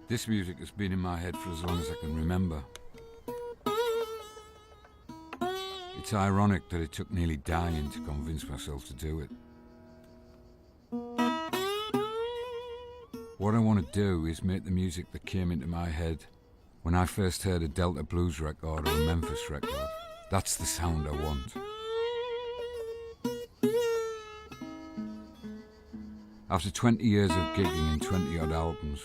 This music has been in my head for as long as I can remember. It's ironic that it took nearly dying to convince myself to do it. What I want to do is make the music that came into my head when I first heard a Delta blues record or a Memphis record. That's the sound I want. After 20 years of gigging and 20-odd albums,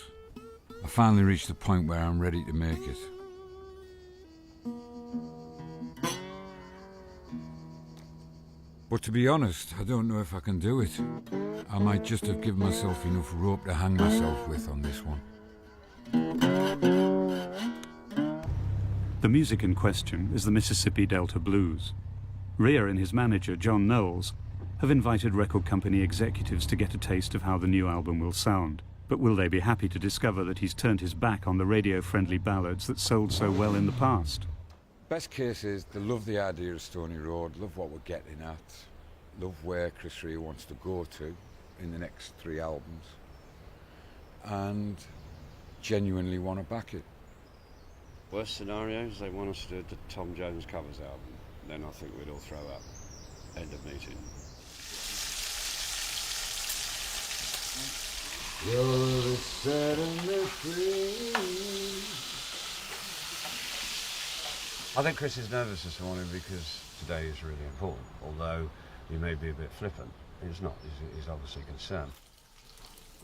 I finally reached the point where I'm ready to make it. But to be honest, I don't know if I can do it. I might just have given myself enough rope to hang myself with on this one. The music in question is the Mississippi Delta Blues. Rea and his manager, John Knowles, have invited record company executives to get a taste of how the new album will sound. But will they be happy to discover that he's turned his back on the radio-friendly ballads that sold so well in the past? Best case is they love the idea of Stony Road, love what we're getting at, love where Chris Rea wants to go to in the next 3 albums, and genuinely want to back it. Worst scenario is they want us to do the Tom Jones covers album. Then I think we'd all throw up. End of meeting. You're setting free. I think Chris is nervous this morning because today is really important. Although he may be a bit flippant, he's not. He's obviously concerned.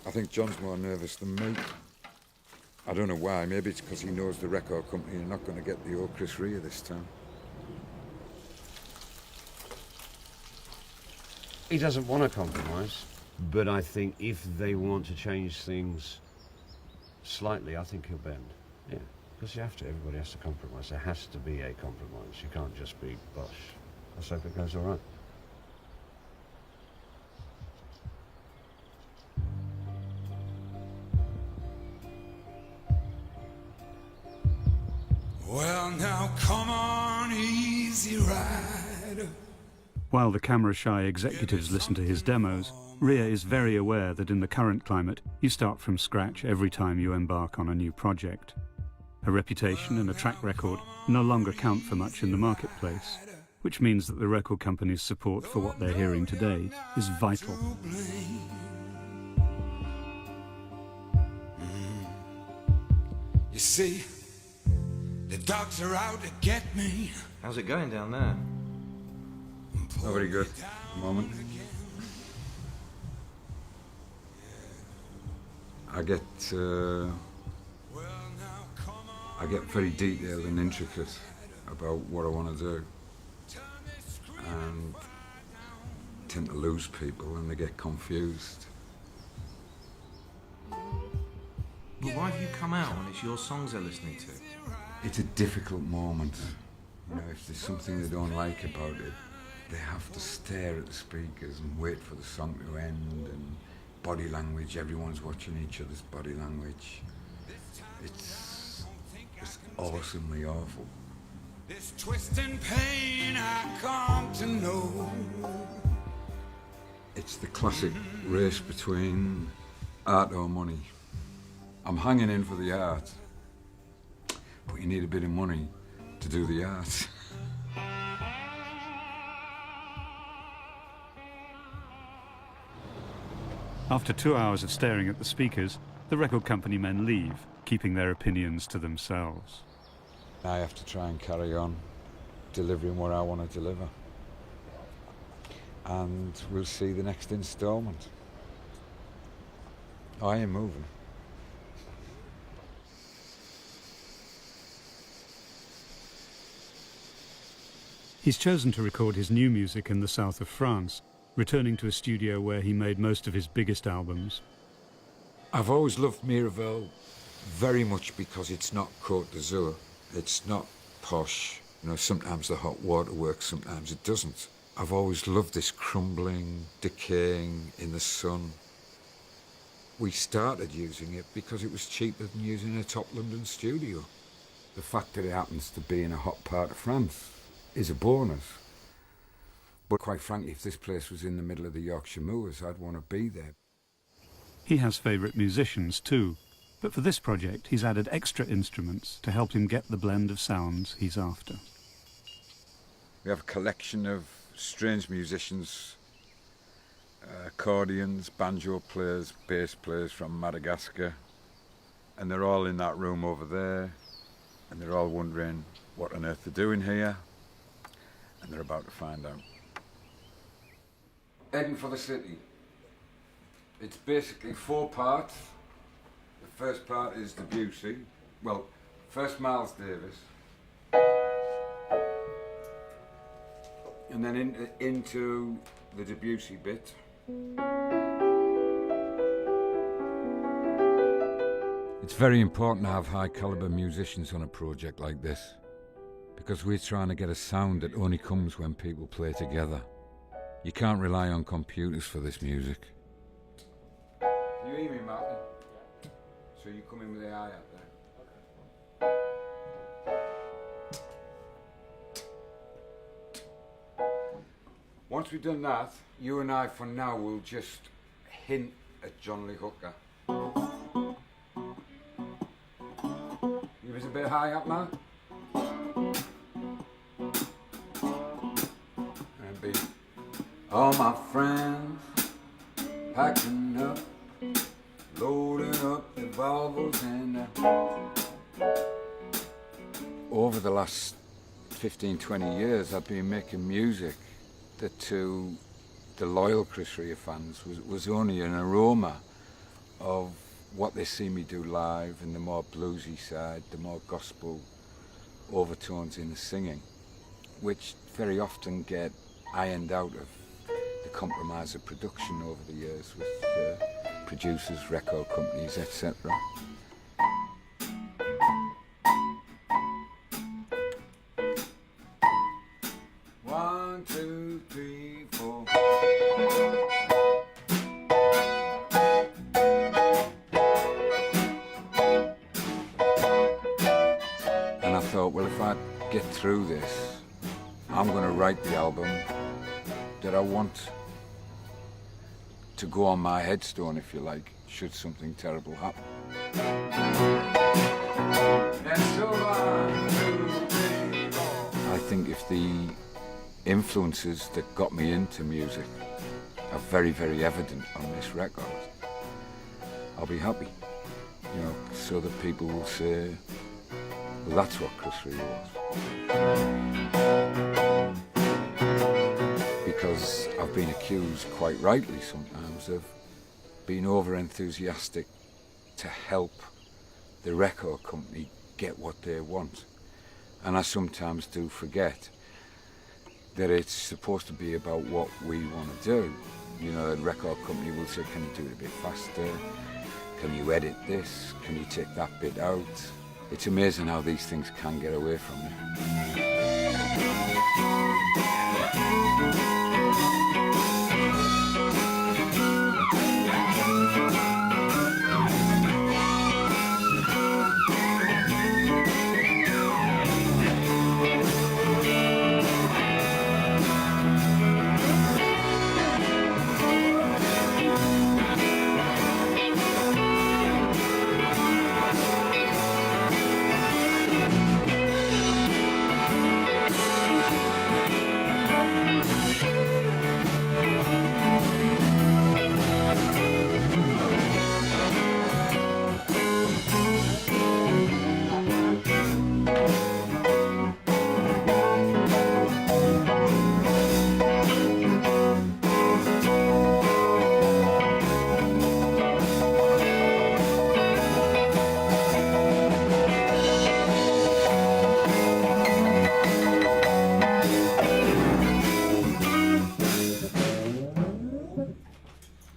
I think John's more nervous than me. I don't know why. Maybe it's because he knows the record company are not going to get the old Chris Rea this time. He doesn't want to compromise. But I think if they want to change things slightly, I think he'll bend. Yeah, because you have to. Everybody has to compromise. There has to be a compromise. You can't just be bosh. Let's hope it goes all right. Well, now come on, easy ride. While the camera-shy executives listen to his demos, Rea is very aware that in the current climate, you start from scratch every time you embark on a new project. A reputation and a track record no longer count for much in the marketplace, which means that the record company's support for what they're hearing today is vital. You see, the dogs are out to get me. How's it going down there? Not very good at the moment. I get very detailed and intricate about what I want to do, and tend to lose people and they get confused. But why have you come out when it's your songs they're listening to? It's a difficult moment. You know, if there's something they don't like about it, they have to stare at the speakers and wait for the song to end, and body language, everyone's watching each other's body language. It's awesomely awful. This twisting pain I come to know. It's the classic race between art or money. I'm hanging in for the art, but you need a bit of money to do the art. After 2 hours of staring at the speakers, the record company men leave, keeping their opinions to themselves. I have to try and carry on delivering what I want to deliver. And we'll see the next instalment. I am moving. He's chosen to record his new music in the south of France, returning to a studio where he made most of his biggest albums. I've always loved Miraval very much because it's not Côte d'Azur. It's not posh. You know, sometimes the hot water works, sometimes it doesn't. I've always loved this crumbling, decaying in the sun. We started using it because it was cheaper than using a top London studio. The fact that it happens to be in a hot part of France is a bonus. But quite frankly, if this place was in the middle of the Yorkshire Moors, I'd want to be there. He has favourite musicians too, but for this project he's added extra instruments to help him get the blend of sounds he's after. We have a collection of strange musicians, accordions, banjo players, bass players from Madagascar, and they're all in that room over there, and they're all wondering what on earth they're doing here, and they're about to find out. Heading for the city. It's basically 4 parts. The first part is Debussy. Well, first Miles Davis. And then into the Debussy bit. It's very important to have high caliber musicians on a project like this, because we're trying to get a sound that only comes when people play together. You can't rely on computers for this music. You hear me, Martin? So you come in with the hi-hat there. Once we've done that, you and I for now will just hint at John Lee Hooker. Give us a bit of hi-hat, man. And be all my friends packing up, loading up the Volvos and over the last 15-20 years I've been making music that to the loyal Chris Rea fans was only an aroma of what they see me do live, and the more bluesy side, the more gospel overtones in the singing, which very often get ironed out of the compromise of production over the years with producers, record companies, etc. One, two, three, four. And I thought, well, if I get through this, I'm going to write the album that I want to go on my headstone, if you like, should something terrible happen. I think if the influences that got me into music are very, very evident on this record, I'll be happy, you know, so that people will say, well, that's what Chris Rea was. Because I've been accused, quite rightly sometimes, of being over-enthusiastic to help the record company get what they want. And I sometimes do forget that it's supposed to be about what we want to do. You know, the record company will say, can you do it a bit faster? Can you edit this? Can you take that bit out? It's amazing how these things can get away from you.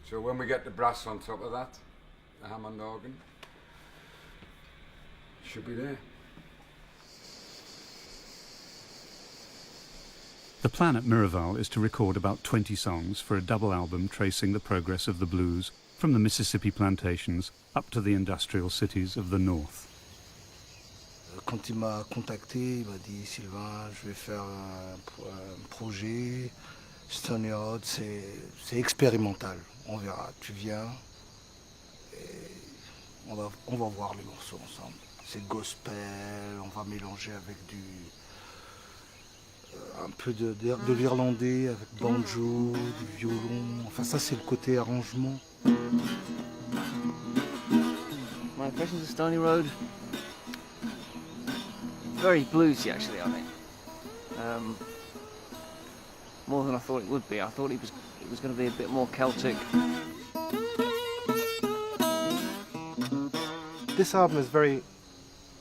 So when we get the brass on top of that, the Hammond organ, should be there. The plan at Miraval is to record about 20 songs for a double album tracing the progress of the blues from the Mississippi plantations up to the industrial cities of the north. Quand il m'a contacté, il m'a dit Sylvain, je vais faire un projet, Stony Road, c'est expérimental, on verra, tu viens et on va voir les morceaux ensemble. C'est gospel, on va mélanger avec un peu de l'irlandais, avec banjo, du violon, enfin ça c'est le côté arrangement. My impressions of Stony Road? Very bluesy actually, I think. More than I thought it would be. I thought it was going to be a bit more Celtic. This album is very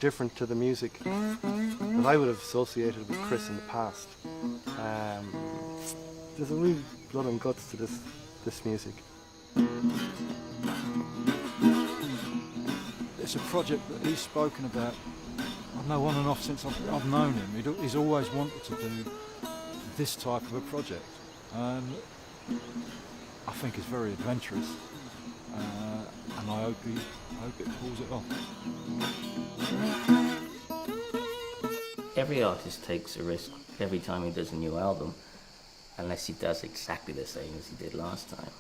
different to the music that I would have associated with Chris in the past. There's a real blood and guts to this music. It's a project that he's spoken about, I know on and off since I've known him. He's always wanted to do this type of a project, and I think it's very adventurous, and I hope it pulls it off. Every artist takes a risk every time he does a new album, unless he does exactly the same as he did last time.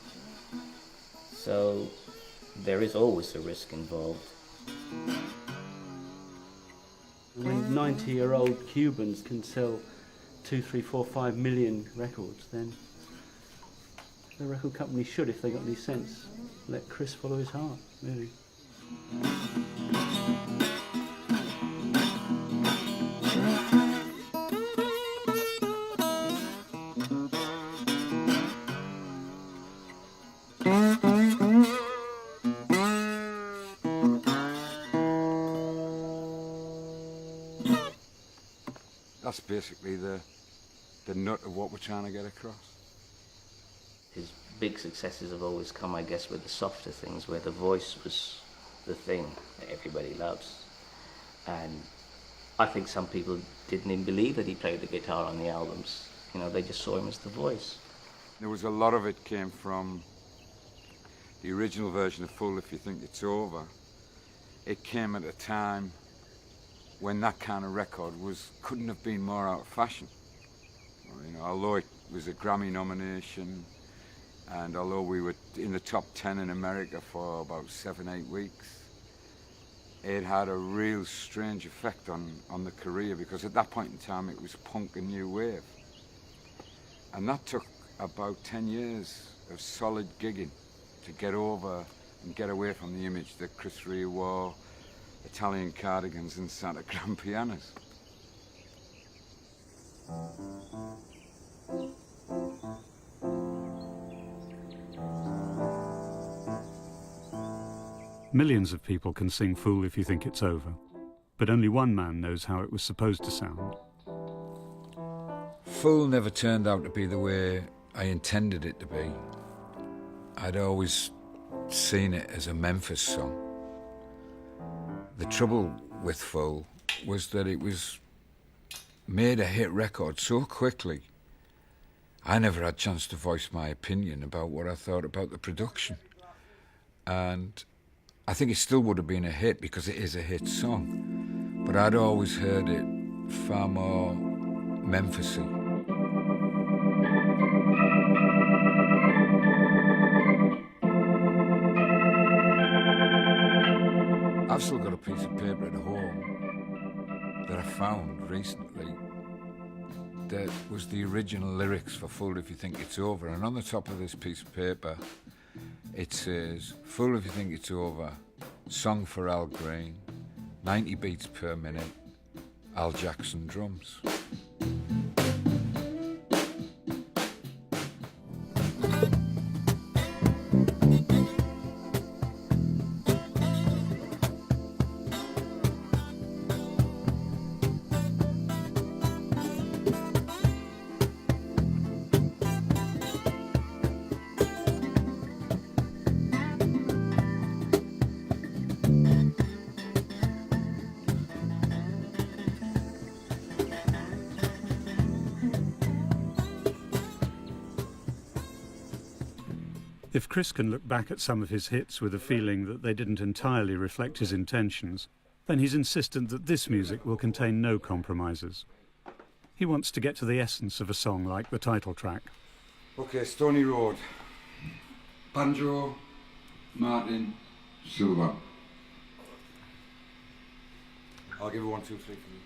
So there is always a risk involved. When 90-year-old Cubans can sell 2, 3, 4, 5 million records, then the record company should, if they got any sense, let Chris follow his heart, really. That's basically the nut of what we're trying to get across. His big successes have always come, I guess, with the softer things, where the voice was the thing that everybody loves. And I think some people didn't even believe that he played the guitar on the albums. You know, they just saw him as the voice. There was a lot of it came from the original version of Fool If You Think It's Over. It came at a time when that kind of record couldn't have been more out of fashion. You know, although it was a Grammy nomination, and although we were in the top 10 in America for about 7-8 weeks, it had a real strange effect on the career, because at that point in time it was punk and new wave. And that took about 10 years of solid gigging to get over and get away from the image that Chris Rea wore, Italian cardigans and Santa grand pianos. Millions of people can sing Fool If You Think It's Over, but only one man knows how it was supposed to sound. Fool never turned out to be the way I intended it to be. I'd always seen it as a Memphis song. The trouble with Fool was that it was made a hit record so quickly, I never had a chance to voice my opinion about what I thought about the production. And I think it still would have been a hit because it is a hit song, but I'd always heard it far more Memphis-y. I've still got a piece of paper at home that I found recently that was the original lyrics for Fool If You Think It's Over, and on the top of this piece of paper it says, Fool If You Think It's Over, song for Al Green, 90 beats per minute, Al Jackson drums. If Chris can look back at some of his hits with a feeling that they didn't entirely reflect his intentions, then he's insistent that this music will contain no compromises. He wants to get to the essence of a song like the title track. Okay, Stony Road. Banjo, Martin, Silver. I'll give it 1, 2, 3 for you.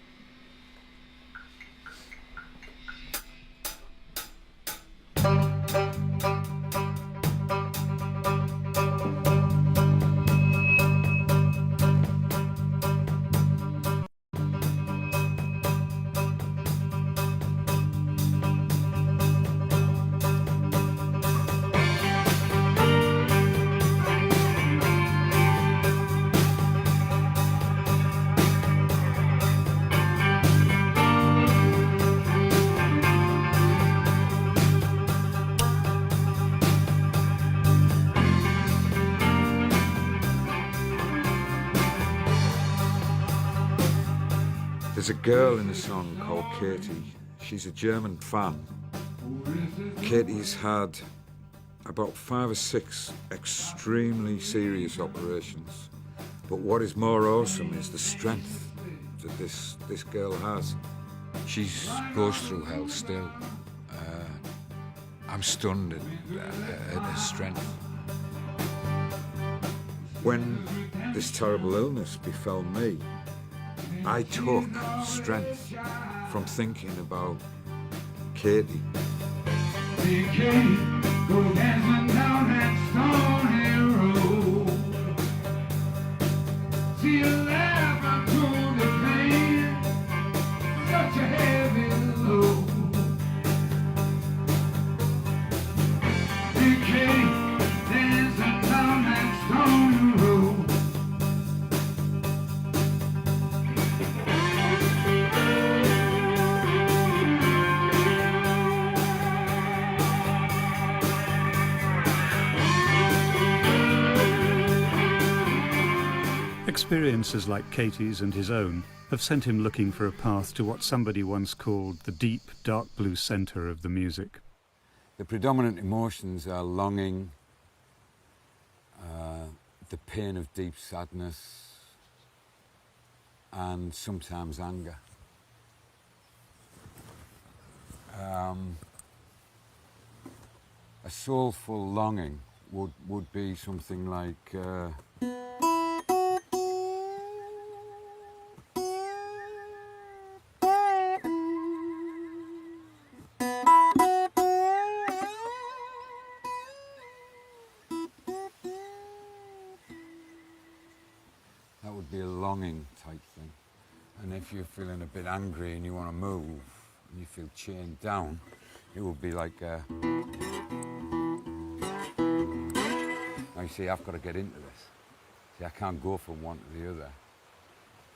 There's a girl in the song called Katie. She's a German fan. Katie's had about 5 or 6 extremely serious operations. But what is more awesome is the strength that this girl has. She goes through hell still. I'm stunned at her strength. When this terrible illness befell me, I took strength from thinking about Katie. They can't go dancing down that stony road. See you laughing through the pain, such a heavy load. They can't dancing down that stony road. Experiences like Katie's and his own have sent him looking for a path to what somebody once called the deep, dark blue centre of the music. The predominant emotions are longing, the pain of deep sadness, and sometimes anger. A soulful longing would be something like that would be a longing type thing. And if you're feeling a bit angry and you want to move and you feel chained down, it would be like now you see, I've got to get into this. See, I can't go from one to the other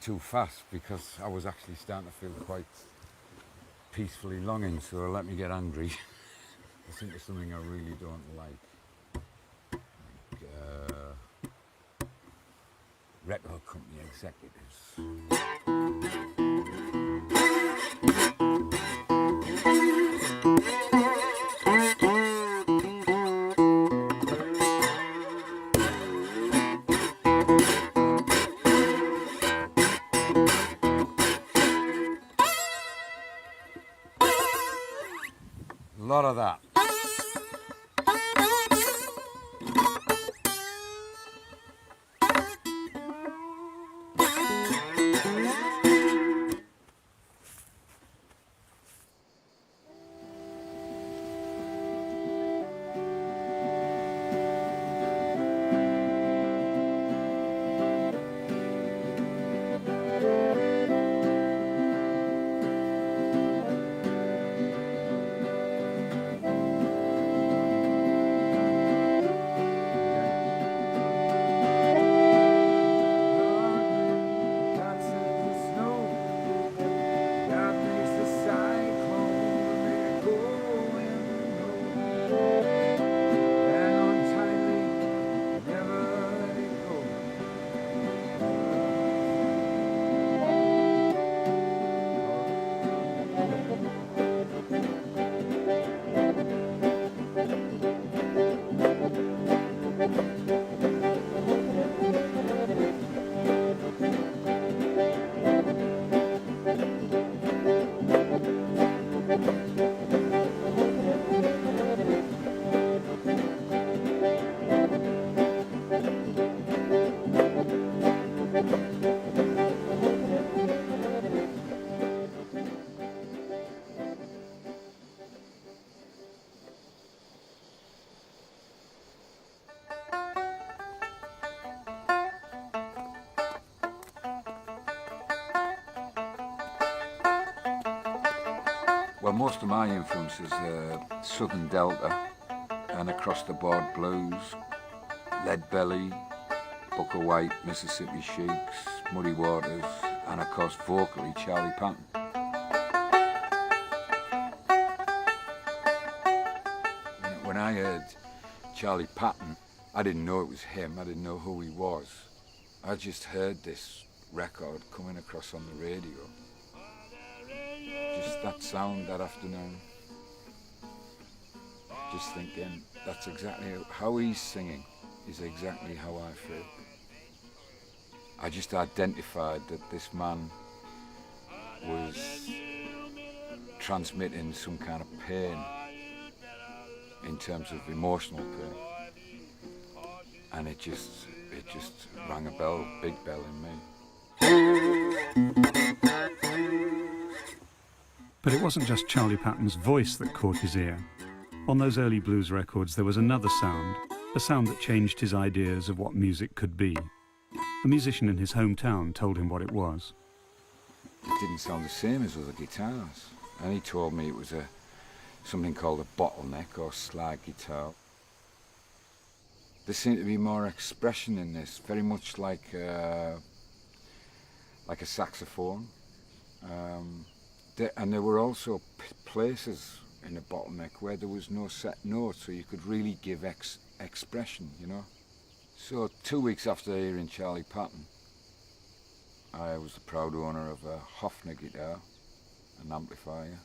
too fast because I was actually starting to feel quite peacefully longing, so let me get angry. I think it's something I really don't like. Record company executives. A lot of that. Well, most of my influences are Southern Delta and across-the-board blues, Leadbelly, Booker White, Mississippi Sheiks, Muddy Waters, and of course vocally Charlie Patton. When I heard Charlie Patton, I didn't know it was him, I didn't know who he was. I just heard this record coming across on the radio. Just that sound that afternoon. Just thinking, that's exactly how he's singing, is exactly how I feel. I just identified that this man was transmitting some kind of pain in terms of emotional pain. And it just rang a bell, big bell in me. But it wasn't just Charlie Patton's voice that caught his ear. On those early blues records there was another sound, a sound that changed his ideas of what music could be. A musician in his hometown told him what it was. It didn't sound the same as other guitars, and he told me it was something called a bottleneck or slide guitar. There seemed to be more expression in this, very much like a saxophone. And there were also places in the bottleneck where there was no set note, so you could really give expression, you know. So 2 weeks after hearing Charlie Patton, I was the proud owner of a Hofner guitar, an amplifier.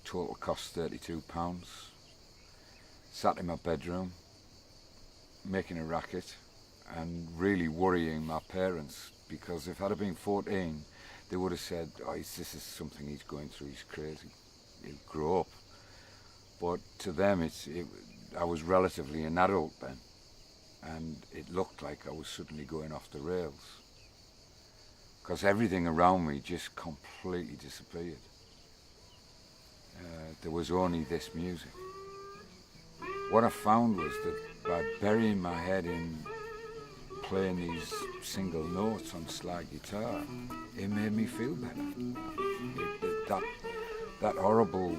Total cost £32. Sat in my bedroom, making a racket and really worrying my parents, because if I'd have been 14, they would have said, oh, this is something he's going through, he's crazy, he'll grow up. But to them, I was relatively an adult then, and it looked like I was suddenly going off the rails, because everything around me just completely disappeared. There was only this music. What I found was that by burying my head in playing these single notes on slide guitar, it made me feel better. That horrible,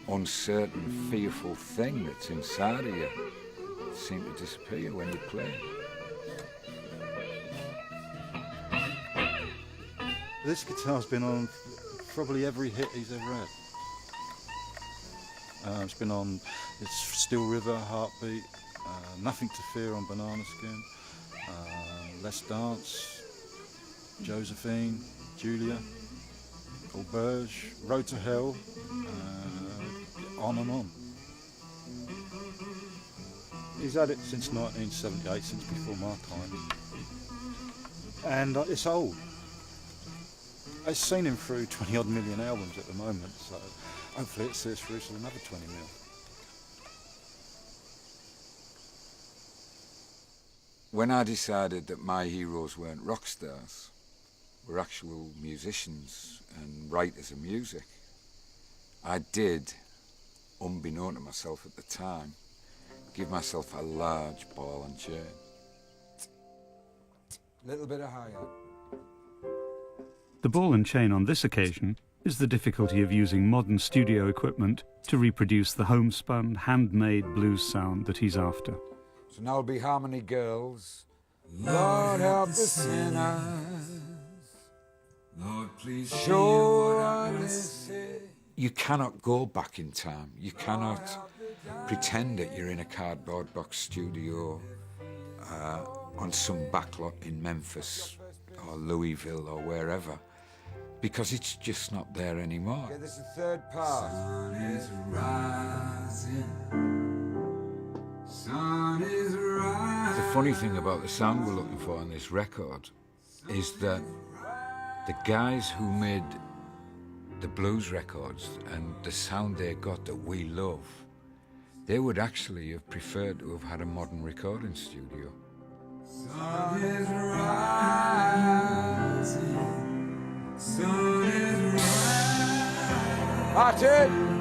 uncertain, fearful thing that's inside of you seemed to disappear when you play. This guitar's been on probably every hit he's ever had. It's Still River, Heartbeat, Nothing to Fear on Banana Skin, Let's Dance, Josephine, Julia, Auberge, Road to Hell, on and on. He's had it since 1978, since before my time. And it's old. I've seen him through 20 odd million albums at the moment, so hopefully it sees through to another 20 mil. When I decided that my heroes weren't rock stars, were actual musicians and writers of music, I did, unbeknown to myself at the time, give myself a large ball and chain. Little bit of higher. The ball and chain on this occasion is the difficulty of using modern studio equipment to reproduce the homespun, handmade blues sound that he's after. So now it'll be Harmony Girls. Lord help the sinners. Lord please show us. You cannot go back in time. You cannot pretend that you're in a cardboard box studio on some backlot in Memphis or Louisville or wherever, because it's just not there anymore. Okay, this is the third part. Sun is rising. Sun is rising. The funny thing about the sound we're looking for on this record is that the guys who made the blues records and the sound they got that we love, they would actually have preferred to have had a modern recording studio. Sun is rising. Sun is rising. Martin!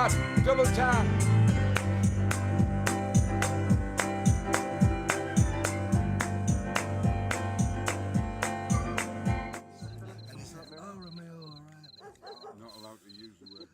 start, double tap. Not allowed to use the word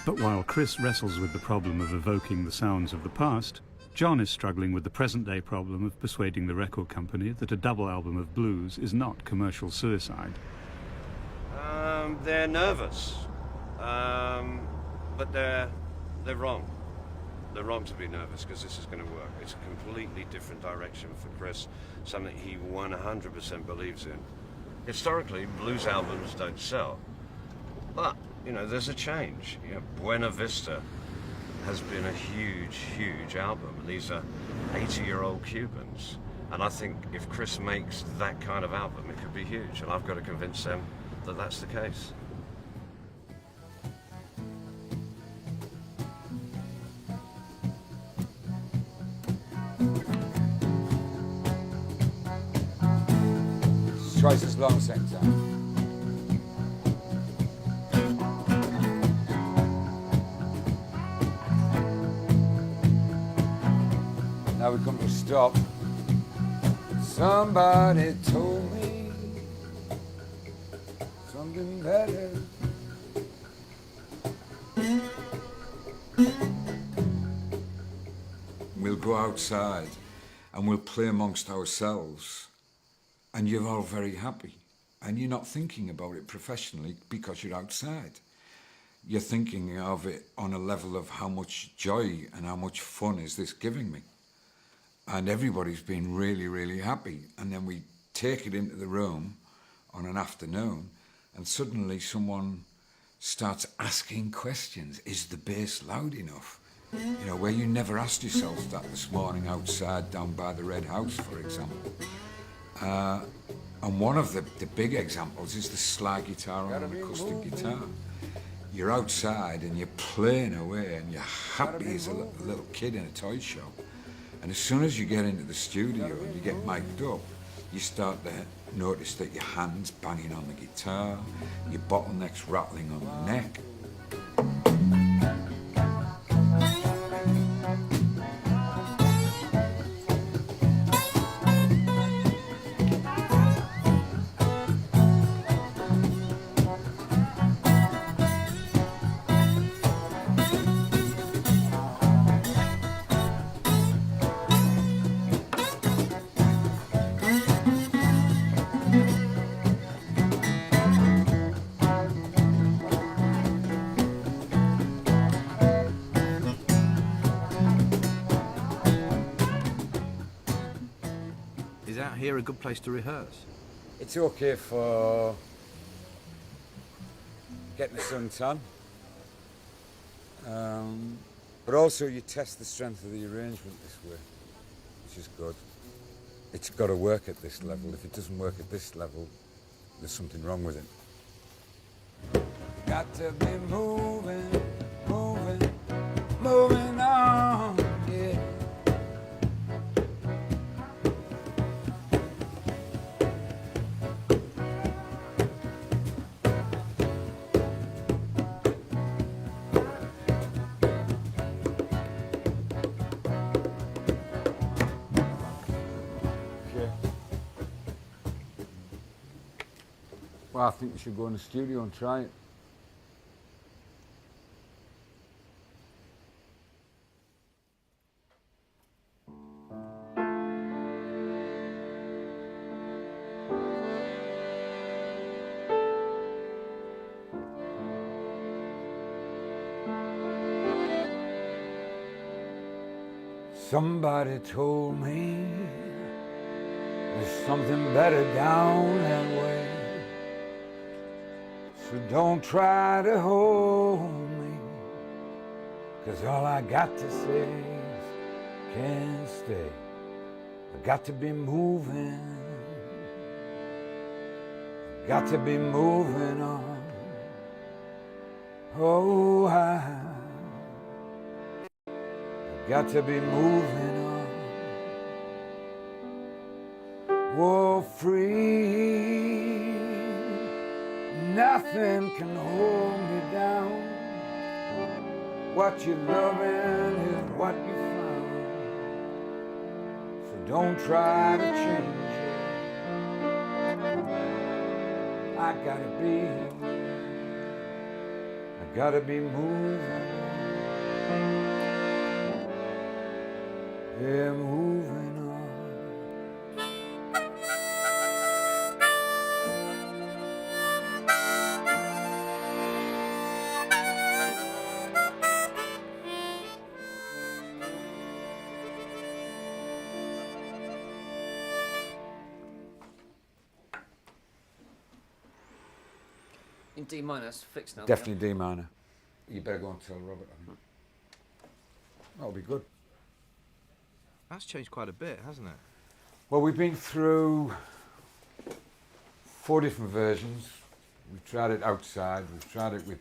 But while Chris wrestles with the problem of evoking the sounds of the past, John is struggling with the present-day problem of persuading the record company that a double album of blues is not commercial suicide. They're nervous, but they're wrong. They're wrong to be nervous, because this is going to work. It's a completely different direction for Chris, something he 100% believes in. Historically, blues albums don't sell, but you know, there's a change. You know, Buena Vista has been a huge, huge album. These are 80-year-old Cubans. And I think if Chris makes that kind of album, it could be huge. And I've got to convince them that that's the case. Twice as long second time. Now we come to a stop. Somebody told me something better. We'll go outside and we'll play amongst ourselves, and you're all very happy, and you're not thinking about it professionally because you're outside. You're thinking of it on a level of how much joy and how much fun is this giving me. And everybody's been really, really happy. And then we take it into the room on an afternoon, and suddenly someone starts asking questions. Is the bass loud enough? You know, where you never asked yourself that this morning outside down by the Red House, for example. And one of the big examples is the slide guitar on an acoustic guitar. You're outside and you're playing away and you're happy as a little kid in a toy shop. And as soon as you get into the studio and you get mic'd up, you start to notice that your hand's banging on the guitar, your bottleneck's rattling on the neck. Here a good place to rehearse? It's okay for getting the sun tan, but also you test the strength of the arrangement this way, which is good. It's got to work at this level. If it doesn't work at this level, there's something wrong with it. Got to be moving, moving, moving on, yeah. Well, I think we should go in the studio and try it. Somebody told me there's something better down that way. So don't try to hold me, 'cause all I got to say is can't stay. I got to be moving. I got to be moving on. Oh, I got to be moving on. Oh, free. Nothing can hold me down. What you're loving is what you found. So don't try to change it. I gotta be moving. Yeah, moving on. In D minor, it's fixed now. Definitely D minor. You better go and tell Robert, I think. That'll be good. That's changed quite a bit, hasn't it? Well, we've been through 4 different versions. We've tried it outside, we've tried it with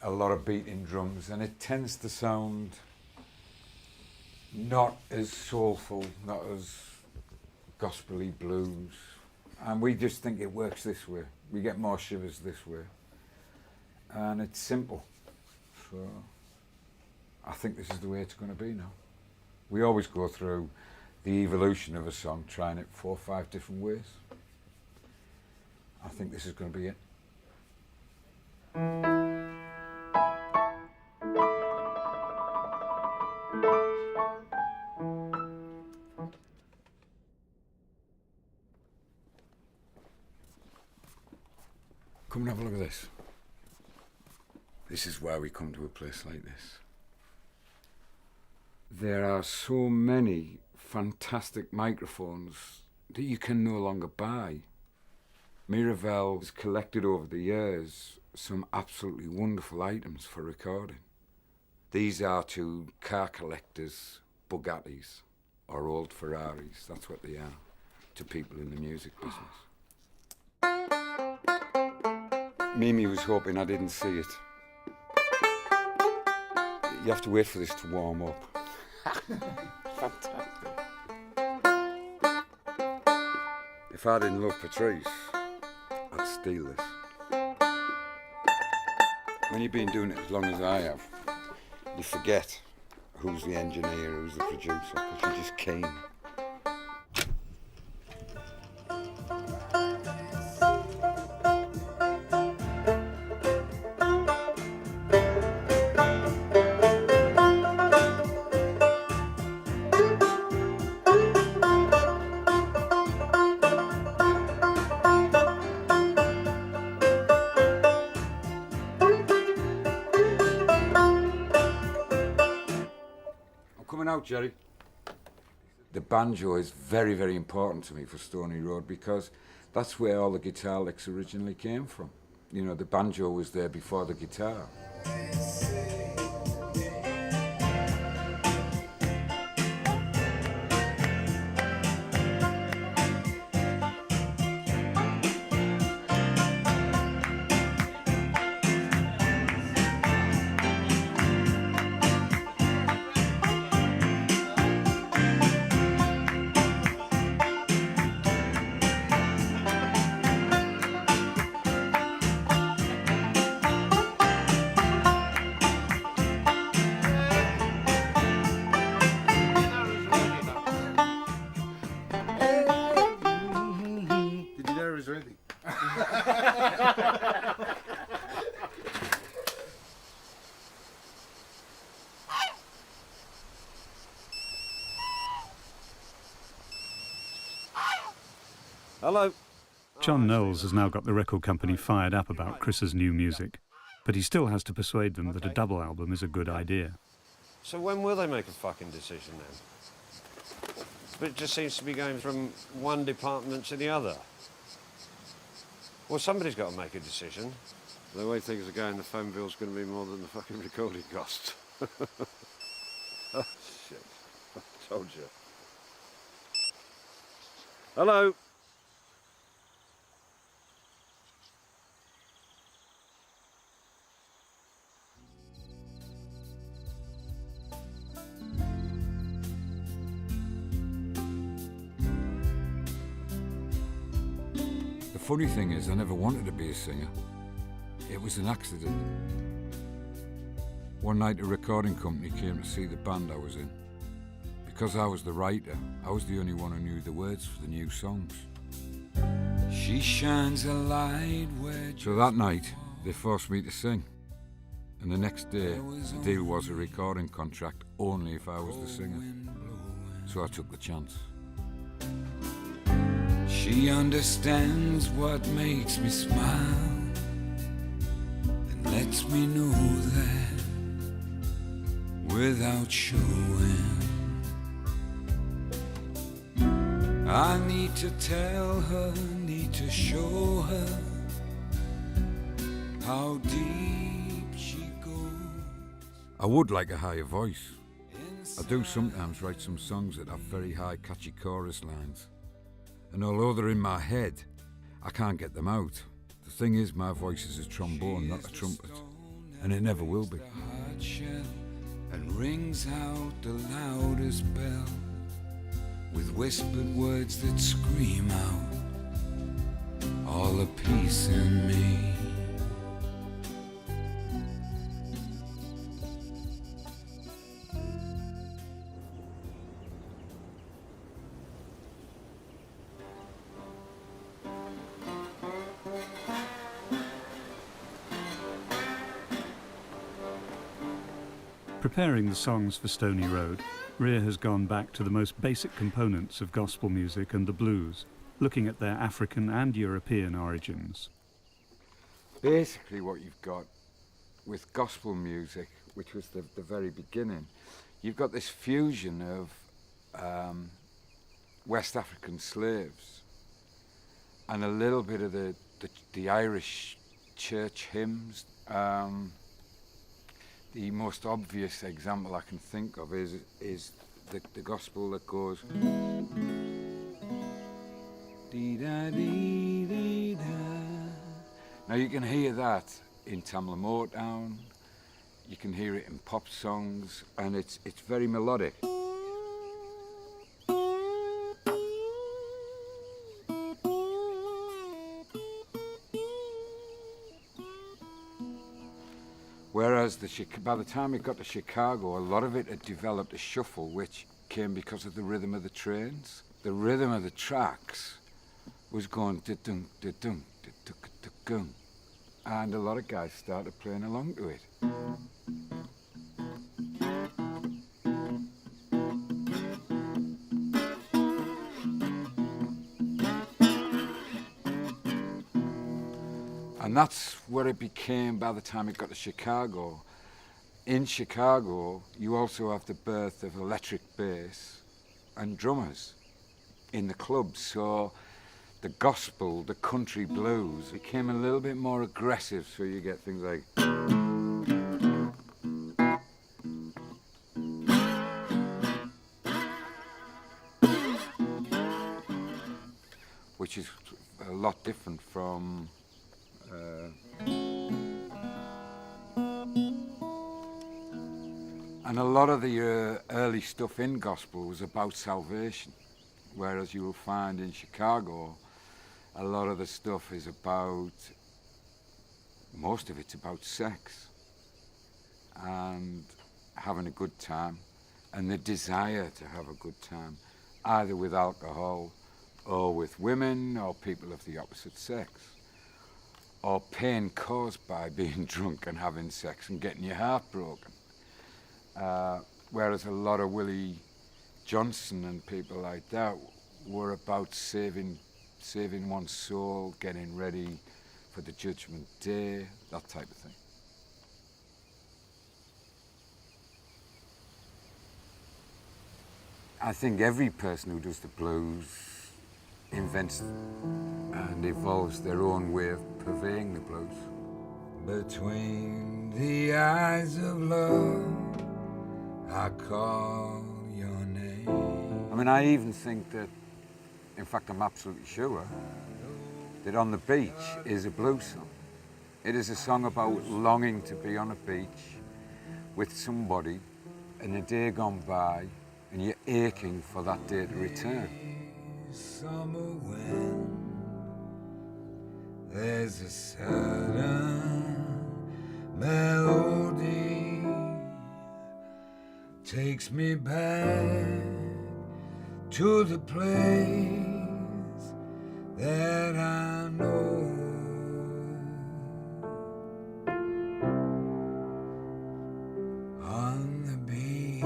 a lot of beating drums, and it tends to sound not as soulful, not as gospel-y blues. And we just think it works this way. We get more shivers this way. And it's simple. So I think this is the way it's going to be now. We always go through the evolution of a song, trying it 4 or 5 different ways. I think this is going to be it. Come and have a look at this. This is why we come to a place like this. There are so many fantastic microphones that you can no longer buy. Miraval has collected over the years some absolutely wonderful items for recording. These are to car collectors, Bugattis, or old Ferraris. That's what they are to people in the music business. Mimi was hoping I didn't see it. You have to wait for this to warm up. Fantastic. If I didn't love Patrice, I'd steal this. When you've been doing it as long as I have, you forget who's the engineer, who's the producer, because you're just keen. Out, Jerry. The banjo is very, very important to me for Stony Road because that's where all the guitar licks originally came from. You know, the banjo was there before the guitar. Hello. John Knowles has now got the record company fired up about Chris's new music, but he still has to persuade them that a double album is a good idea. So when will they make a fucking decision then? But it just seems to be going from one department to the other. Well, somebody's got to make a decision. The way things are going, the phone bill's going to be more than the fucking recording cost. Oh, shit. I told you. Hello? The funny thing is, I never wanted to be a singer. It was an accident. One night a recording company came to see the band I was in. Because I was the writer, I was the only one who knew the words for the new songs. She shines a light where... So that night, they forced me to sing. And the next day, the deal was a recording contract only if I was the singer. So I took the chance. She understands what makes me smile and lets me know that without showing. I need to tell her, need to show her how deep she goes. I would like a higher voice. I do sometimes write some songs that have very high catchy chorus lines. And although they're in my head, I can't get them out. The thing is, my voice is a trombone, not a trumpet. And it never will be. And rings out the loudest bell with whispered words that scream out all the peace in me. Preparing the songs for Stony Road, Rea has gone back to the most basic components of gospel music and the blues, looking at their African and European origins. Basically what you've got with gospel music, which was the very beginning, you've got this fusion of West African slaves and a little bit of the Irish church hymns. The most obvious example I can think of is the gospel that goes dee-da-dee-dee-da. Now you can hear that in Tamla Motown, you can hear it in pop songs, and it's very melodic. Whereas by the time it got to Chicago, a lot of it had developed a shuffle, which came because of the rhythm of the trains. The rhythm of the tracks was going da-dum, da-dum, da-dum, and a lot of guys started playing along to it. And that's where it became by the time it got to Chicago. In Chicago, you also have the birth of electric bass and drummers in the clubs. So the gospel, the country blues became a little bit more aggressive, so you get things like... which is a lot different from... and a lot of the early stuff in gospel was about salvation, whereas you will find in Chicago a lot of the stuff is about, most of it's about sex and having a good time and the desire to have a good time, either with alcohol or with women or people of the opposite sex, or pain caused by being drunk and having sex and getting your heart broken. Whereas a lot of Willie Johnson and people like that were about saving one's soul, getting ready for the judgment day, that type of thing. I think every person who does the blues invents and evolves their own way of purveying the blues. Between the eyes of love, I call your name. I mean, I even think that, in fact, I'm absolutely sure that On the Beach is a blues song. It is a song about longing to be on a beach with somebody in a day gone by, and you're aching for that day to return. Summer wind, there's a certain melody takes me back to the place that I know. On the beach,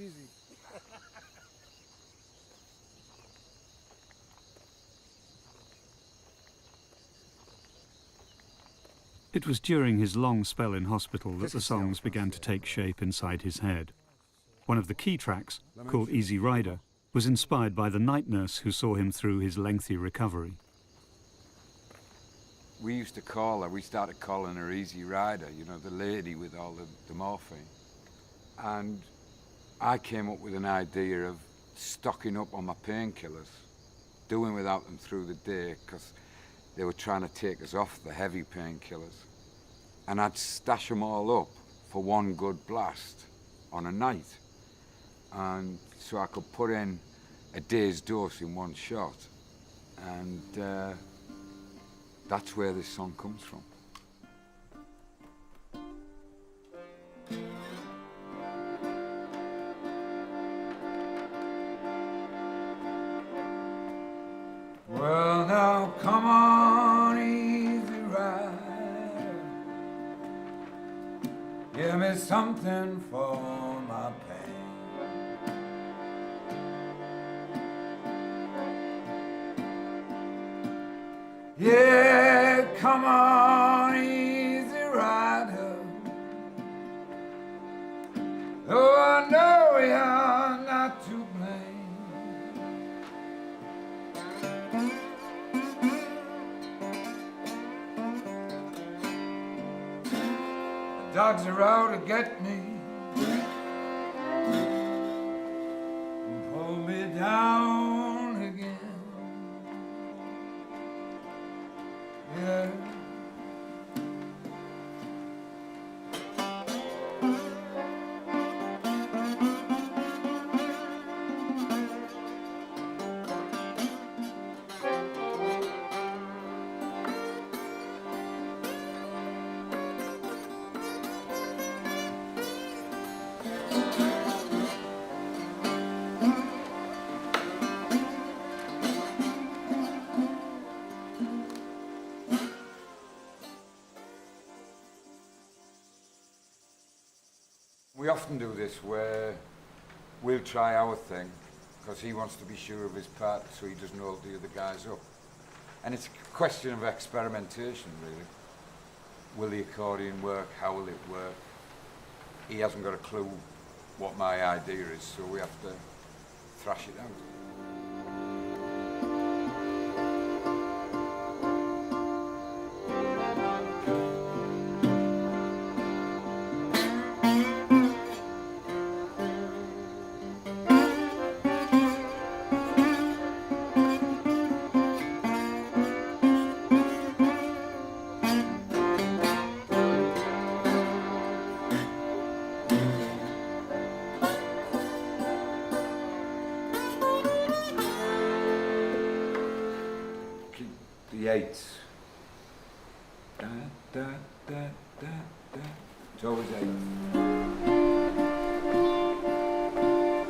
Easy. It was during his long spell in hospital that the songs began to take shape inside his head. One of the key tracks, called Easy Rider, was inspired by the night nurse who saw him through his lengthy recovery. We used to call her, we started calling her Easy Rider, you know, the lady with all the morphine. And I came up with an idea of stocking up on my painkillers, doing without them through the day, because they were trying to take us off the heavy painkillers. And I'd stash them all up for one good blast on a night. And so I could put in a day's dose in one shot. And that's where this song comes from. Well, now come on, easy rider, give me something for my pain. Yeah, come on, easy rider, oh, I know you're not to blame. Dogs are out to get me and pull me down again. Yeah. We often do this where we'll try our thing because he wants to be sure of his part so he doesn't hold the other guys up. And it's a question of experimentation, really. Will the accordion work? How will it work? He hasn't got a clue what my idea is, so we have to thrash it out. The eights. Da, da, da, da, da. It's always eight.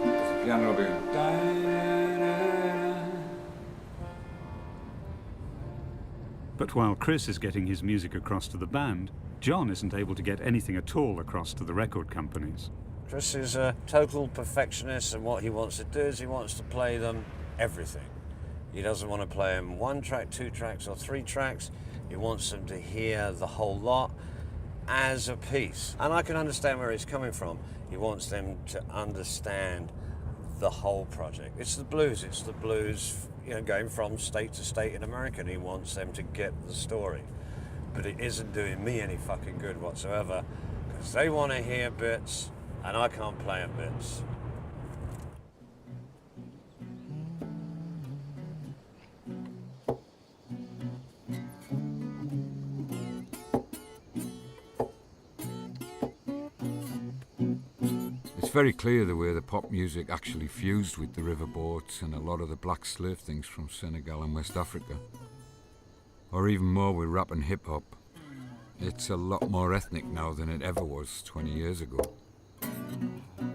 There's a piano being da, da, da. But while Chris is getting his music across to the band, John isn't able to get anything at all across to the record companies. Chris is a total perfectionist, and what he wants to do is he wants to play them everything. He doesn't want to play them 1 track, 2 tracks or 3 tracks. He wants them to hear the whole lot as a piece. And I can understand where he's coming from. He wants them to understand the whole project. It's the blues, you know, going from state to state in America, and he wants them to get the story. But it isn't doing me any fucking good whatsoever, because they want to hear bits and I can't play them bits. It's very clear the way the pop music actually fused with the riverboats and a lot of the black slave things from Senegal and West Africa. Or even more with rap and hip-hop. It's a lot more ethnic now than it ever was 20 years ago.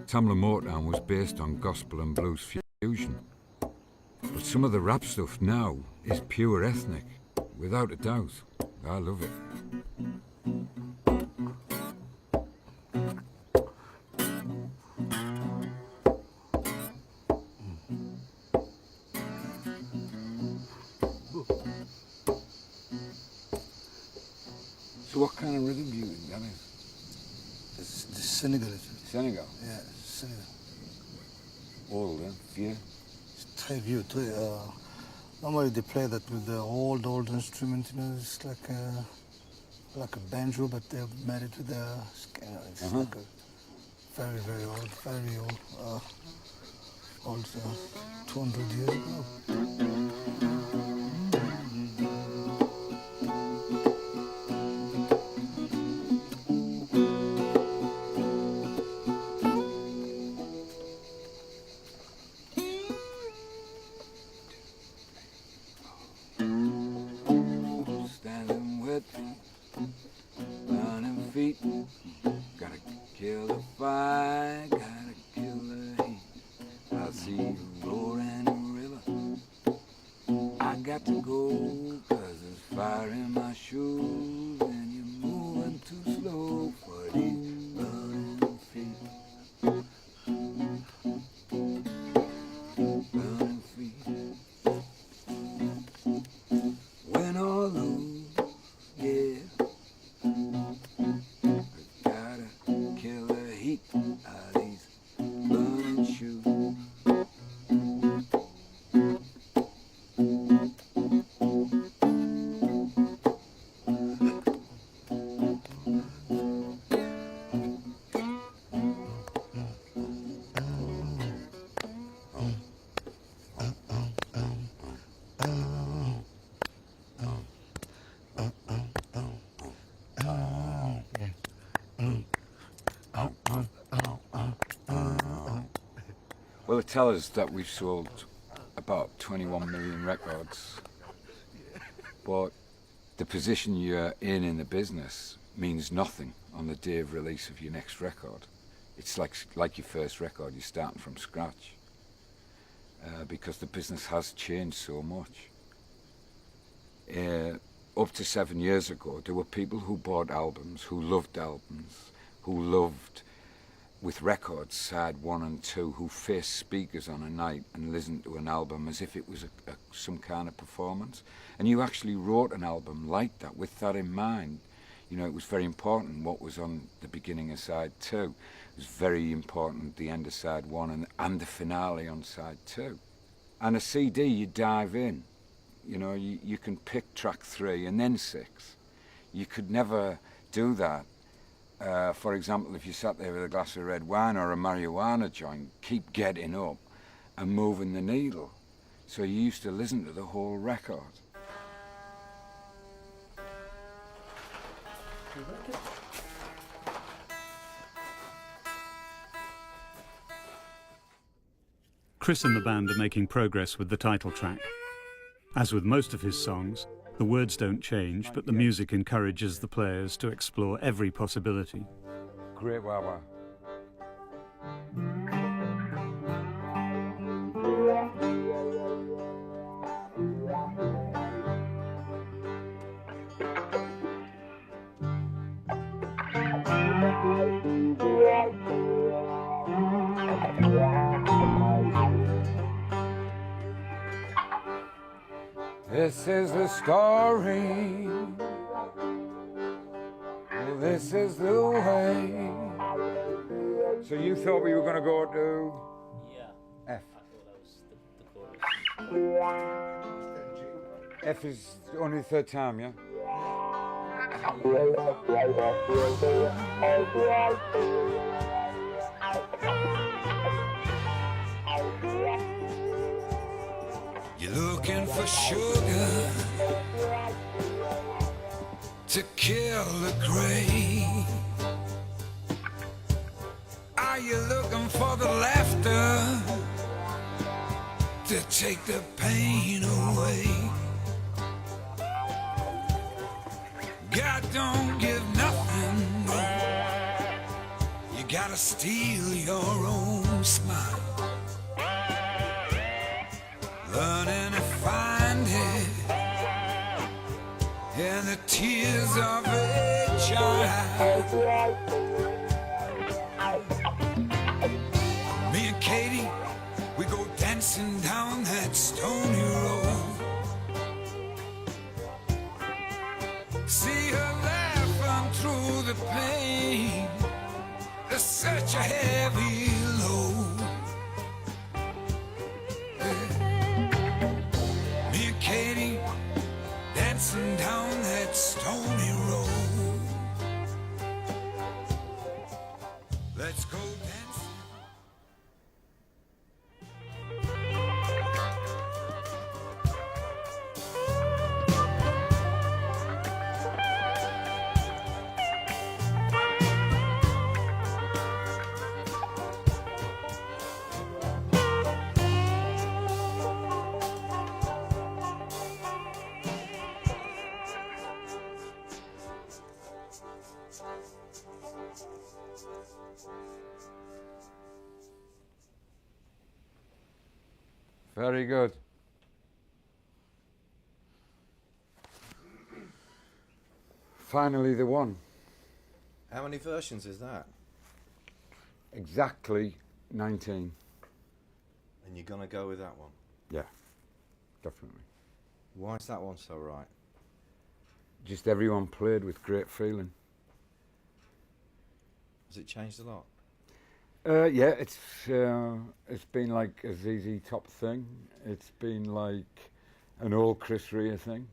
Tamla Motown was based on gospel and blues fusion. But some of the rap stuff now is pure ethnic, without a doubt. I love it. So what kind of rhythm do you think that is? It's the Senegalese. Senegal? Yeah, Senegal. Old, eh? Vieux? It's très vieux, très... normally they play that with the old instrument, you know, it's like a banjo, but they've made it with the... It's like a very, very old, old 200 years ago. Well, they tell us that we've sold about 21 million records, but the position you're in the business means nothing on the day of release of your next record. It's like your first record, you're starting from scratch, because the business has changed so much. Up to 7 years ago, there were people who bought albums, who loved with records, side 1 and 2, who faced speakers on a night and listened to an album as if it was some kind of performance. And you actually wrote an album like that, with that in mind. You know, it was very important what was on the beginning of side 2. It was very important the end of side 1 and the finale on side 2. And a CD, you dive in. You know, you can pick track 3 and then 6. You could never do that. For example, if you sat there with a glass of red wine or a marijuana joint, keep getting up and moving the needle. So you used to listen to the whole record. Chris and the band are making progress with the title track. As with most of his songs, the words don't change, but the music encourages the players to explore every possibility. Great wah-wah. This is the story. Well, this is the way. So you thought we were going to go to F? I thought that was the chorus. F is only the third time, yeah? You're looking for sugar to kill the grey. Are you looking for the laughter to take the pain away? God don't give nothing. You gotta steal your own smile. Learning to find it in the tears of a child. Me and Katie, we go dancing down that stony road. See her laughing through the pain. There's such a heavy load. Me and Katie dancing down that stony road. Let's go dancing. Very good. Finally the one. How many versions is that? Exactly 19. And you're going to go with that one? Yeah, definitely. Why is that one so right? Just everyone played with great feeling. Has it changed a lot? Yeah, it's been like a ZZ Top thing. It's been like an old Chris Rea thing.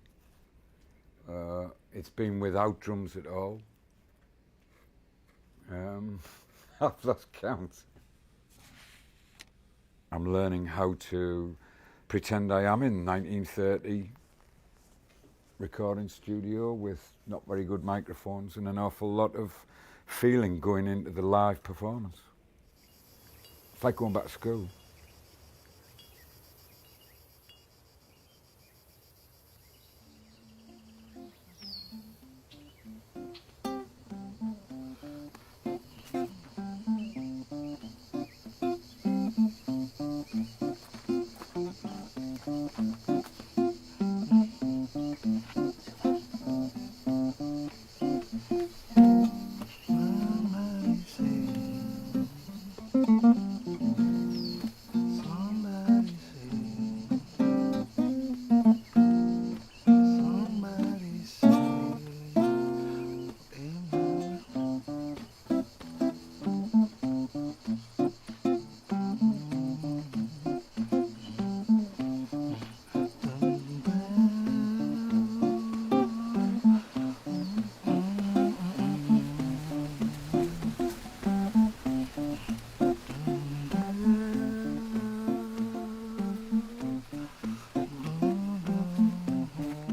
It's been without drums at all. I've lost count. I'm learning how to pretend I am in 1930 recording studio with not very good microphones and an awful lot of feeling going into the live performance. It's like going back to school.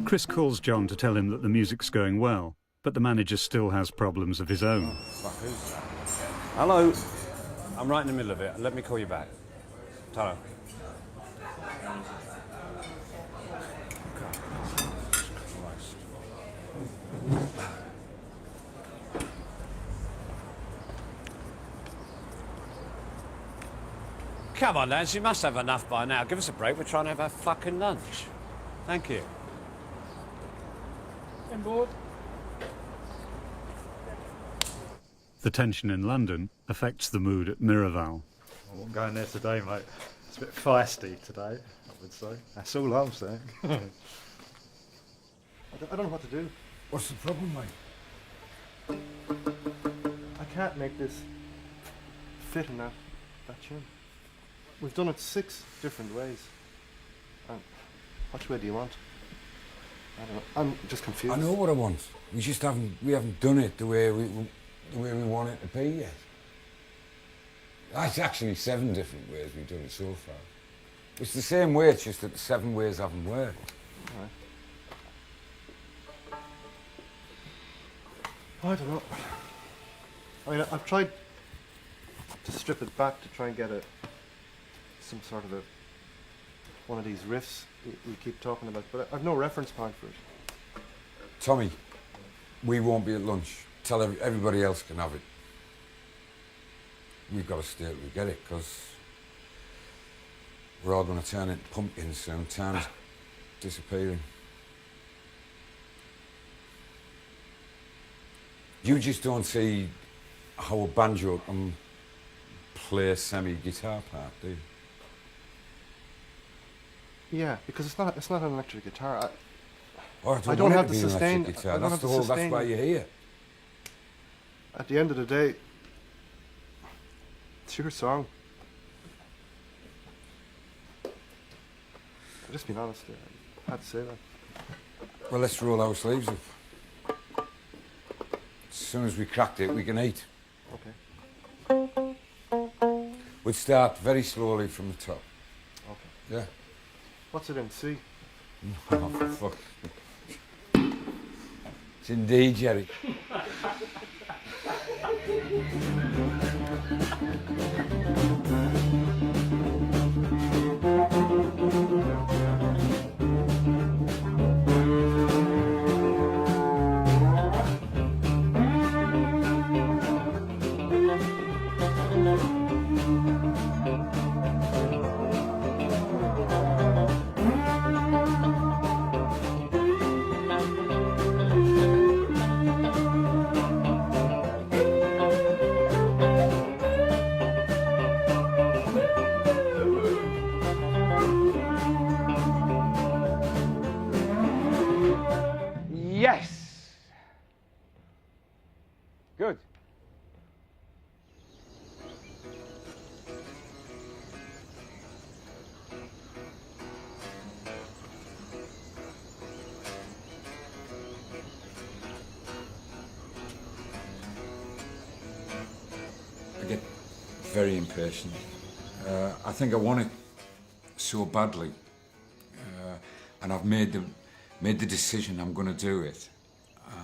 Chris calls John to tell him that the music's going well, but the manager still has problems of his own. Hello. I'm right in the middle of it. Let me call you back. Ta-ra. Come on, lads, you must have enough by now. Give us a break. We're trying to have our fucking lunch. Thank you. On board. The tension in London affects the mood at Miraval. I won't go in there today, mate. It's a bit feisty today, I would say. That's all I'm saying. I don't know what to do. What's the problem, mate? I can't make this fit in that tune. We've done it 6 different ways. Which way do you want? I don't know. I'm just confused. I know what I want. We haven't done it the way we want it to be yet. That's actually 7 different ways we've done it so far. It's the same way, it's just that the 7 ways haven't worked. I don't know. I mean, I've tried to strip it back to try and get some sort of one of these riffs we keep talking about, but I've no reference point for it. Tommy, we won't be at lunch. Tell everybody else can have it. We've got to stay till we get it, because we're all going to turn into pumpkins soon. Time's disappearing. You just don't see how a banjo can play a semi-guitar part, do you? Yeah, because it's not an electric guitar. I don't have the sustain. Guitar. That's why you're here. At the end of the day, it's your song. I've just been honest there. I had to say that. Well, let's roll our sleeves up. As soon as we cracked it, we can eat. Okay. We'll start very slowly from the top. Okay. Yeah. What's it in C? Oh, for fuck. It's indeed, Jerry. Yes! Good. I get very impatient. I think I want it so badly, and I've made the decision I'm going to do it,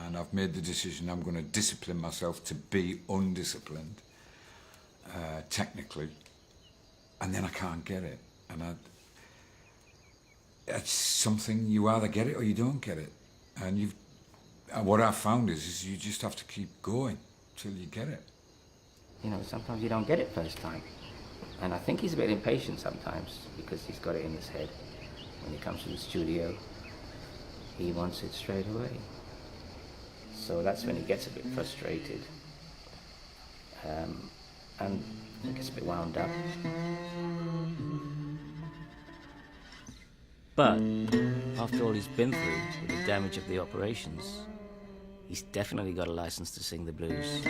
and I've made the decision I'm going to discipline myself to be undisciplined, technically, and then I can't get it, and it's something you either get it or you don't get it, and what I've found is you just have to keep going till you get it. You know, sometimes you don't get it first time, and I think he's a bit impatient sometimes because he's got it in his head. When he comes to the studio, he wants it straight away. So that's when he gets a bit frustrated and gets a bit wound up. But after all he's been through with the damage of the operations, he's definitely got a license to sing the blues.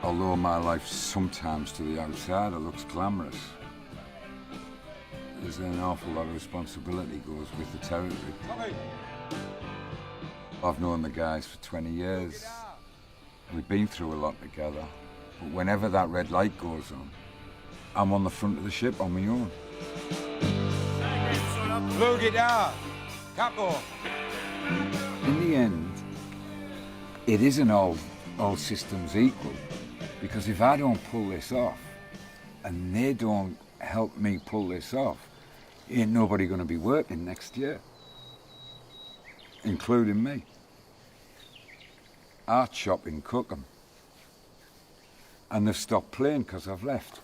Although my life sometimes to the outsider looks glamorous, there's an awful lot of responsibility goes with the territory. I've known the guys for 20 years. We've been through a lot together, but whenever that red light goes on, I'm on the front of the ship on my own. Blue guitar, capo. In the end, it isn't all systems equal. Because if I don't pull this off, and they don't help me pull this off, ain't nobody going to be working next year, including me. Art shop in Cookham. And they've stopped playing because I've left.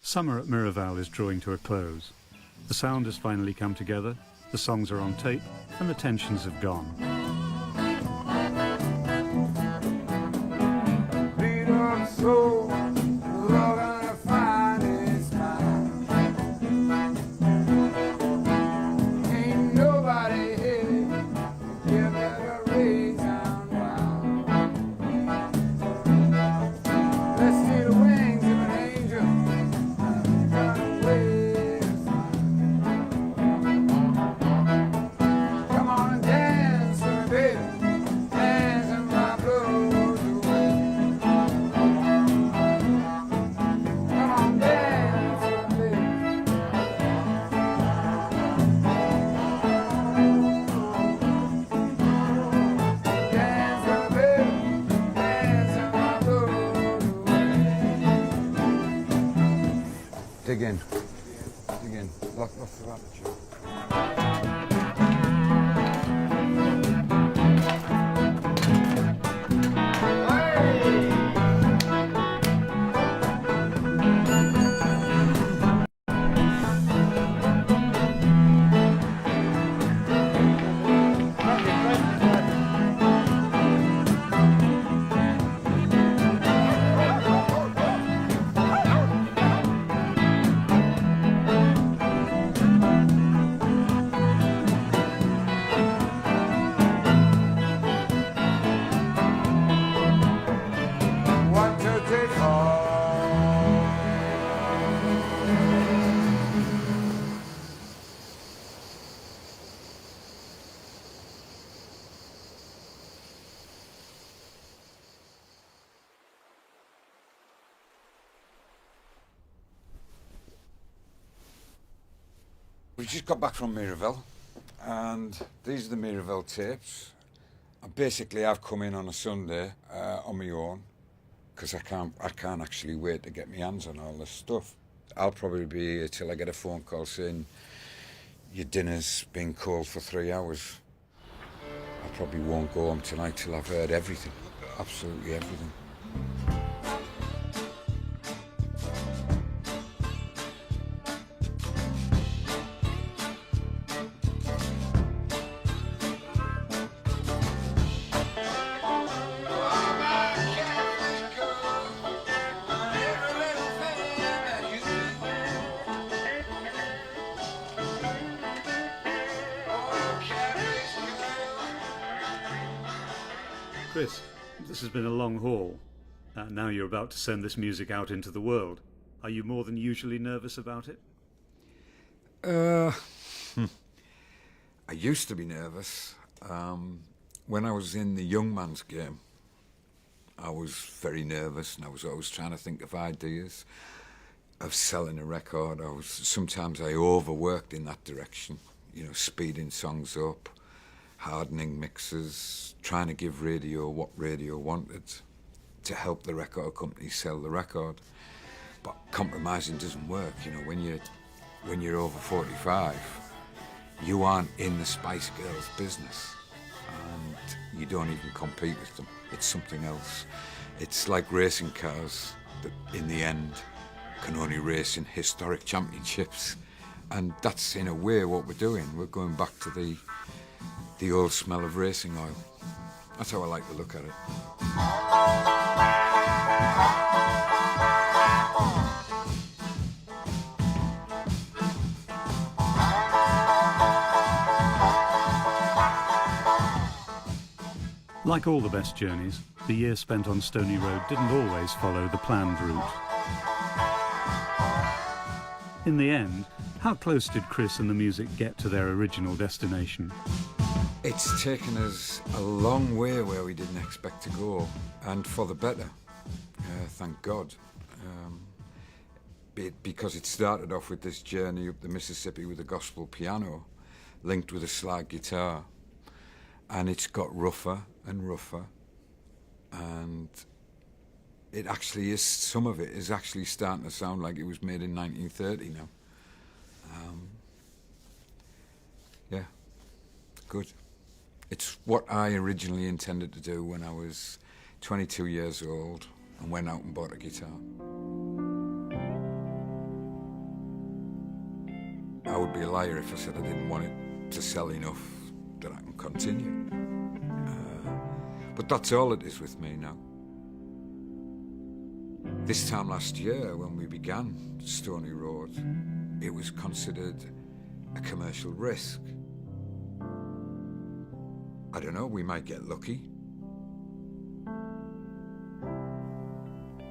Summer at Miraval is drawing to a close. The sound has finally come together, the songs are on tape, and the tensions have gone. Dig in. Dig in. Lots of attitude. We just got back from Miraval, and these are the Miraval tapes. And basically, I've come in on a Sunday on my own because I can't actually wait to get my hands on all this stuff. I'll probably be here till I get a phone call saying your dinner's been cold for 3 hours. I probably won't go home tonight till I've heard everything, absolutely everything. Chris, this has been a long haul. Now you're about to send this music out into the world. Are you more than usually nervous about it? I used to be nervous. When I was in the young man's game, I was very nervous, and I was always trying to think of ideas of selling a record. Sometimes I overworked in that direction, you know, speeding songs up, hardening mixes, trying to give radio what radio wanted to help the record company sell the record. But compromising doesn't work, you know. When you're over 45, you aren't in the Spice Girls business, and you don't even compete with them. It's something else. It's like racing cars that in the end can only race in historic championships, and that's in a way what we're doing. We're going back to the old smell of racing oil. That's how I like to look at it. Like all the best journeys, the year spent on Stony Road didn't always follow the planned route. In the end, how close did Chris and the music get to their original destination? It's taken us a long way where we didn't expect to go, and for the better, thank God. Because it started off with this journey up the Mississippi with a gospel piano linked with a slide guitar. And it's got rougher and rougher. And it actually is, some of it is actually starting to sound like it was made in 1930 now. Yeah, good. It's what I originally intended to do when I was 22 years old and went out and bought a guitar. I would be a liar if I said I didn't want it to sell enough that I can continue. But that's all it is with me now. This time last year, when we began Stony Road, it was considered a commercial risk. I don't know, we might get lucky.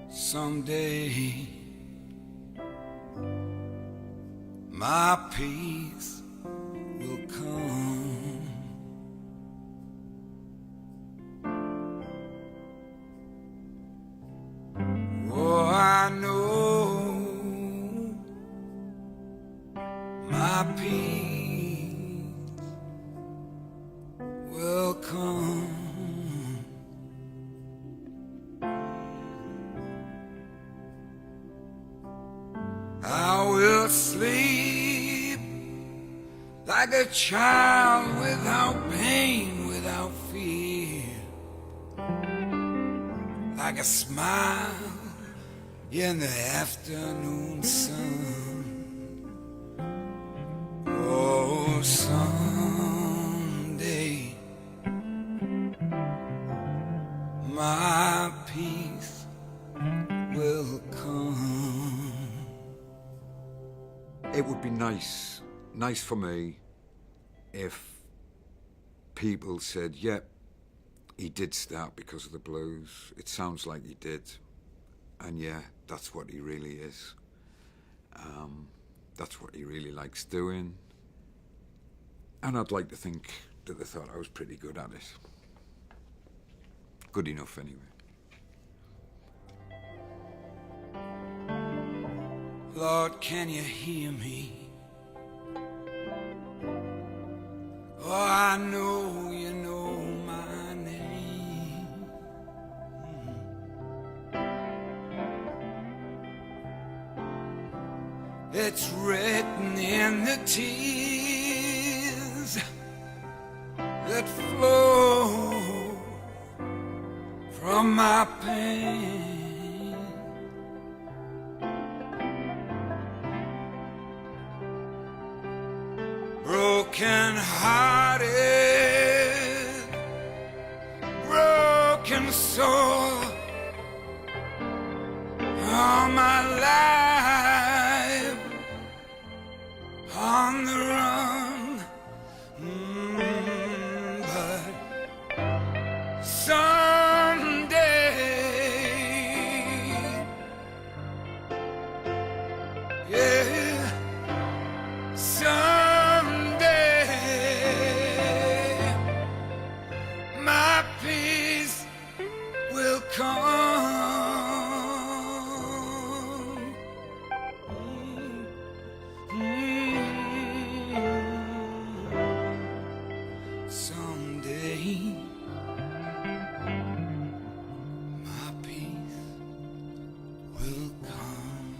Someday, my peace will come. Oh, I know my peace will come. I will sleep like a child without pain, without fear, like a smile in the afternoon sun. Oh, someday my peace will come. It would be nice for me if people said, yep, he did start because of the blues. It sounds like he did. And yeah, that's what he really is. That's what he really likes doing. And I'd like to think that they thought I was pretty good at it. Good enough, anyway. Lord, can you hear me? Oh, I know you know my name. It's written in the tears that flow from my pain. Broken hearted, broken soul, all my life on the run, but someday, yeah, my peace will come. Someday, my peace will come.